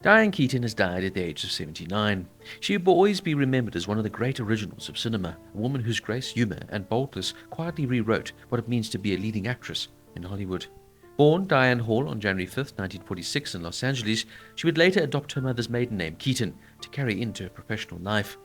Diane Keaton has died at the age of 79. She will always be remembered as one of the great originals of cinema, a woman whose grace, humor, and boldness quietly rewrote what it means to be a leading actress in Hollywood. Born Diane Hall on January 5, 1946 in Los Angeles, she would later adopt her mother's maiden name, Keaton, to carry into her professional life.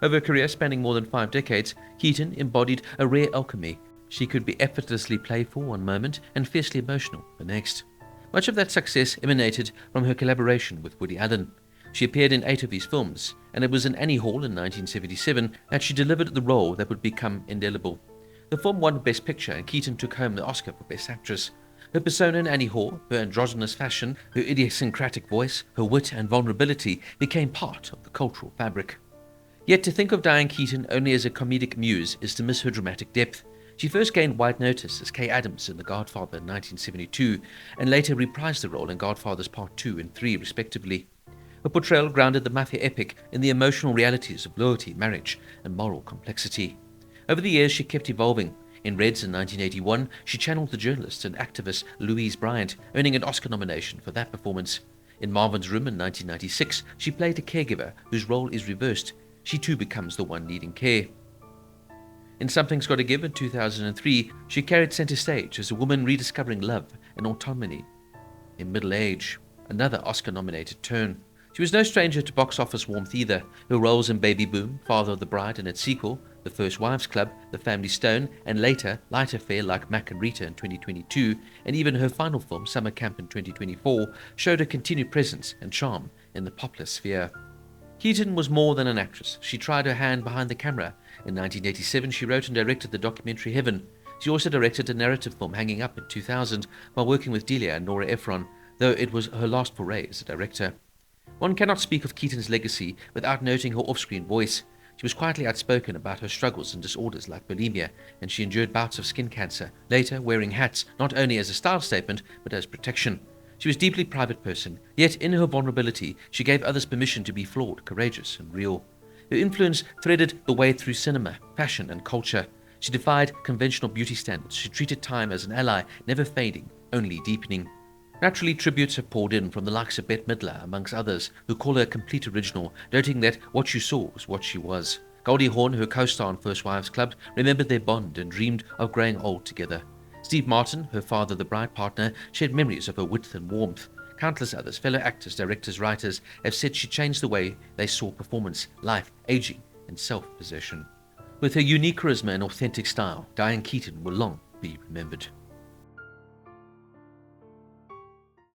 Over a career spanning more than 5 decades, Keaton embodied a rare alchemy. She could be effortlessly playful one moment and fiercely emotional the next. Much of that success emanated from her collaboration with Woody Allen. She appeared in 8 of his films, and it was in Annie Hall in 1977 that she delivered the role that would become indelible. The film won Best Picture, and Keaton took home the Oscar for Best Actress. Her persona in Annie Hall, her androgynous fashion, her idiosyncratic voice, her wit and vulnerability became part of the cultural fabric. Yet to think of Diane Keaton only as a comedic muse is to miss her dramatic depth. She first gained wide notice as Kay Adams in The Godfather in 1972, and later reprised the role in Godfathers Part 2 and 3 respectively. Her portrayal grounded the mafia epic in the emotional realities of loyalty, marriage, and moral complexity. Over the years she kept evolving. In Reds in 1981, she channeled the journalist and activist Louise Bryant, earning an Oscar nomination for that performance. In Marvin's Room in 1996, she played a caregiver whose role is reversed. She too becomes the one needing care. In Something's Gotta Give in 2003, she carried center stage as a woman rediscovering love and autonomy in middle age, another Oscar-nominated turn. She was no stranger to box office warmth either. Her roles in Baby Boom, Father of the Bride and its sequel, The First Wives Club, The Family Stone, and later lighter fare like Mac and Rita in 2022, and even her final film, Summer Camp in 2024, showed a continued presence and charm in the popular sphere. Keaton was more than an actress. She tried her hand behind the camera. In 1987, she wrote and directed the documentary Heaven. She also directed a narrative film, Hanging Up, in 2000, while working with Delia and Nora Ephron, though it was her last foray as a director. One cannot speak of Keaton's legacy without noting her off-screen voice. She was quietly outspoken about her struggles and disorders like bulimia, and she endured bouts of skin cancer, later wearing hats not only as a style statement, but as protection. She was a deeply private person, yet in her vulnerability, she gave others permission to be flawed, courageous, and real. Her influence threaded the way through cinema, fashion, and culture. She defied conventional beauty standards. She treated time as an ally, never fading, only deepening. Naturally, tributes have poured in from the likes of Bette Midler, amongst others, who call her a complete original, noting that what you saw was what she was. Goldie Hawn, her co-star on First Wives Club, remembered their bond and dreamed of growing old together. Steve Martin, her Father the Bride partner, shared memories of her wit and warmth. Countless others, fellow actors, directors, writers, have said she changed the way they saw performance, life, aging, and self-possession. With her unique charisma and authentic style, Diane Keaton will long be remembered.